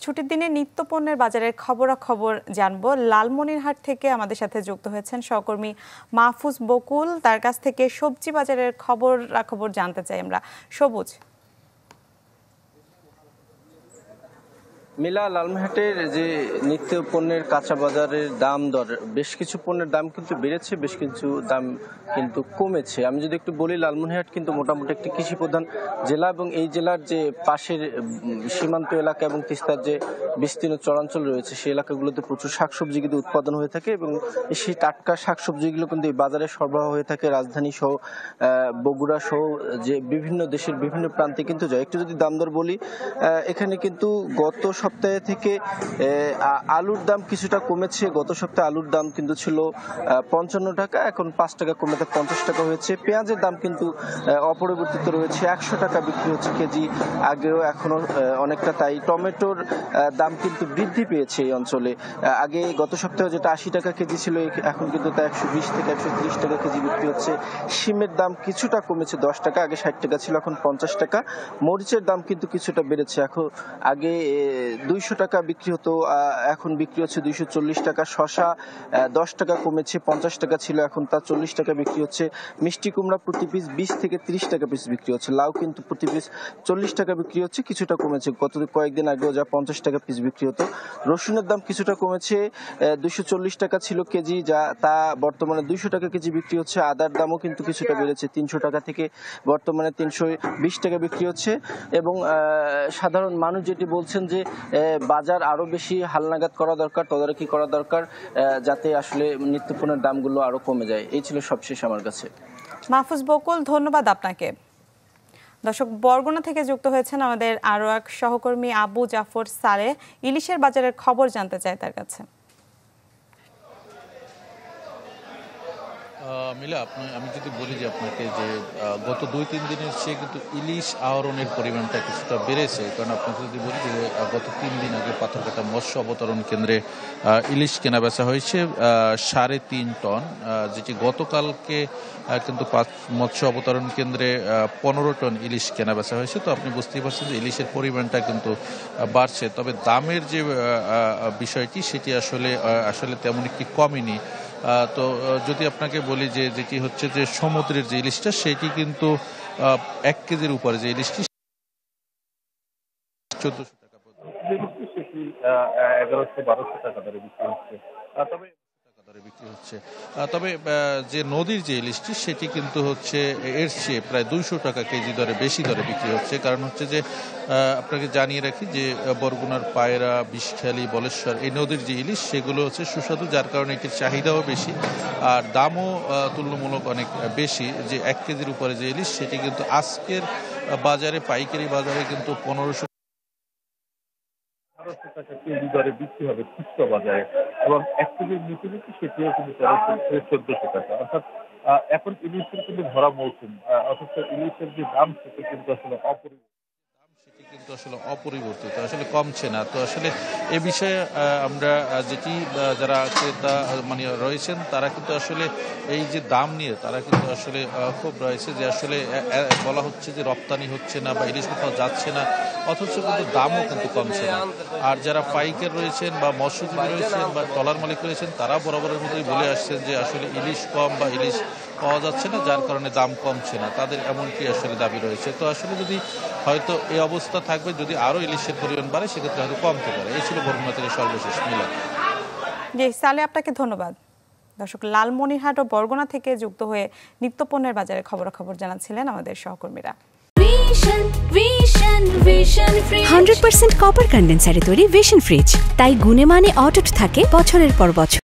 ছুটির দিনে নিত্যপণ্যের বাজারের খবরাখবর জানবো। লালমনিরহাট থেকে আমাদের সাথে যুক্ত হয়েছেন সহকর্মী মাহফুজ বকুল। তার কাছ থেকে সবজি বাজারের খবরাখবর জানতে চাই আমরা। সবুজ, মিলা, লালমনিরহাটের যে নিত্য পণ্যের কাঁচা বাজারের দাম দর, বেশ কিছু পণ্যের দাম কিন্তু বেড়েছে, বেশ কিছু দাম কিন্তু কমেছে। আমি যদি একটু বলি, লালমনিরহাট কিন্তু মোটামুটি একটি কৃষি প্রধান জেলা এবং এই জেলার যে পাশের সীমান্ত এলাকা এবং তিস্তার যে বিস্তীর্ণ চরাঞ্চল রয়েছে সেই এলাকাগুলোতে প্রচুর শাকসবজি কিন্তু উৎপাদন হয়ে থাকে এবং সেই টাটকা শাকসবজিগুলো কিন্তু এই বাজারে সরবরাহ হয়ে থাকে। রাজধানী সহ বগুড়া সহ যে বিভিন্ন দেশের বিভিন্ন প্রান্তে কিন্তু যায়। একটু যদি দাম দর বলি, এখানে কিন্তু গত সপ্তাহে থেকে আলুর দাম কিছুটা কমেছে। গত সপ্তাহে আলুর দাম কিন্তু ছিল 55 টাকা, এখন 5 টাকা কমে 50 টাকা হয়েছে। পেঁয়াজের দাম কিন্তু অপরিবর্তিত রয়েছে, 100 টাকা বিক্রি হচ্ছে কেজি, আগেও এখনো অনেকটা তাই। টমেটোর দাম কিন্তু বৃদ্ধি পেয়েছে এই অঞ্চলে। আগে গত সপ্তাহে যেটা 80 টাকা কেজি ছিল, এখন কিন্তু তা 120 থেকে 130 টাকা কেজি বিক্রি হচ্ছে। শিমের দাম কিছুটা কমেছে 10 টাকা, আগে 60 টাকা ছিল, এখন 50 টাকা। মরিচের দাম কিন্তু কিছুটা বেড়েছে, এখন আগে 200 টাকা বিক্রি হতো, এখন বিক্রি হচ্ছে 240 টাকা। শসা 10 টাকা কমেছে, 50 টাকা ছিল, এখন তা 40 টাকা বিক্রি হচ্ছে। মিষ্টি কুমড়া প্রতি পিস 20 থেকে 30 টাকা পিস বিক্রি হচ্ছে। লাউ কিন্তু প্রতি পিস 40 টাকা বিক্রি হচ্ছে, কিছুটা কমেছে। গত কয়েকদিন আগেও যা 50 টাকা পিস বিক্রি হতো। রসুনের দাম কিছুটা কমেছে, 240 টাকা ছিল কেজি, যা তা বর্তমানে 200 টাকা কেজি বিক্রি হচ্ছে। আদার দামও কিন্তু কিছুটা বেড়েছে, 300 টাকা থেকে বর্তমানে 320 টাকা বিক্রি হচ্ছে। এবং সাধারণ মানুষ যেটি বলছেন যে বাজার আরো বেশি হালনাগাদ করা দরকার, তদারকি করা দরকার, যাতে আসলে নিত্যপণ্যের দামগুলো আরো কমে যায়। এই ছিল সবশেষ আমার কাছে। মাহফুজ বকুল, ধন্যবাদ আপনাকে। দর্শক, বরগুনা থেকে যুক্ত হয়েছেন আমাদের আরো এক সহকর্মী আবু জাফর সালেহ। ইলিশের বাজারের খবর জানতে চাই তার কাছে। মিলা, আমি যদি বলি যে আপনাকে যে গত 2-3 দিনের চেয়ে কিন্তু ইলিশ আহরণের পরিমাণটা কিছুটা বেড়েছে। কারণ আপনাকে যদি বলি যে গত 3 দিন আগে পাথরঘাটা মৎস্য অবতরণ কেন্দ্রে ইলিশ কেনা বেচা হয়েছে 3.5 টন, যেটি গতকালকে কিন্তু মৎস্য অবতরণ কেন্দ্রে 15 টন ইলিশ কেনা বেচা হয়েছে। তো আপনি বুঝতেই পারছেন যে ইলিশের পরিমাণটা কিন্তু বাড়ছে। তবে দামের যে বিষয়টি সেটি আসলে তেমন একটি কমেনি। তো যদি আপনাকে বলি যে যেটি হচ্ছে যে সমুদ্রের যে ইলিশটা, সেটি কিন্তু 1 কেজির উপরে যে ইলিশটি 1400 টাকা, 1100-1200 টাকা দরে বিক্রি হচ্ছে। তবে যে নদীর যে ইলিশটি সেটি কিন্তু হচ্ছে এর চেয়ে প্রায় 200 টাকা কেজি দরে বেশি দরে বিক্রি হচ্ছে। কারণ হচ্ছে যে আপনাকে জানিয়ে রাখি যে বরগুনার পায়রা, বিষখালী, বলেশ্বর এই নদীর যে ইলিশ সেগুলো হচ্ছে সুস্বাদু, যার কারণে এটির চাহিদাও বেশি আর দামও তুলনামূলক অনেক বেশি। যে 1 কেজির উপরে যে ইলিশ সেটি কিন্তু আজকের বাজারে, পাইকারি বাজারে কিন্তু 1500 টাকা কেজি দরে বিক্রি হবে খুচরা বাজারে, এবং 1 কেজির নিচে সেটিও কিন্তু 1300-1400 টাকা। অর্থাৎ এখন ইলিশের কিন্তু ভরা মৌসুম, অথচ ইলিশের যে দাম সেটা কিন্তু আসলে অপরিবর্তিত, আসলে কমছে না। তো আসলে এ বিষয়ে আমরা যেটি যারা ক্রেতা মানে রয়েছেন তারা কিন্তু আসলে এই যে দাম নিয়ে তারা কিন্তু আসলে খুব রয়েছে যে আসলে বলা হচ্ছে যে রপ্তানি হচ্ছে না বা ইলিশ কোথাও যাচ্ছে না, অথচ কিন্তু দামও কিন্তু কমছে না। আর যারা পাইকার রয়েছেন বা মৎস্যজীবী রয়েছেন বা ট্রলার মালিক রয়েছেন তারা বরাবরের মতোই বলে আসছেন যে আসলে ইলিশ কম বা ইলিশ পাওয়া যাচ্ছে না, যার কারণে দাম কমছে না, তাদের এমনটি আসলে দাবি রয়েছে। তো আসলে যদি হয়তো এই অবস্থা থাকবে, যদি আরো ইলিশের পরিমাণ বাড়ে সেক্ষেত্রে হয়তো কমতে পারে। এই ছিল বরগুনা থেকে সর্বশেষ মিলা। জি সালে, আপনাকে ধন্যবাদ। দর্শক, লালমনিরহাট ও বরগুনা থেকে যুক্ত হয়ে নিত্যপণ্যের বাজারের খবরাখবর জানাচ্ছিলেন আমাদের সহকর্মীরা। 100% কপার কন্ডেন্সারে তৈরি ভিশন ফ্রিজ, তাই গুণে মানে অটুট থাকে বছরের পর বছর।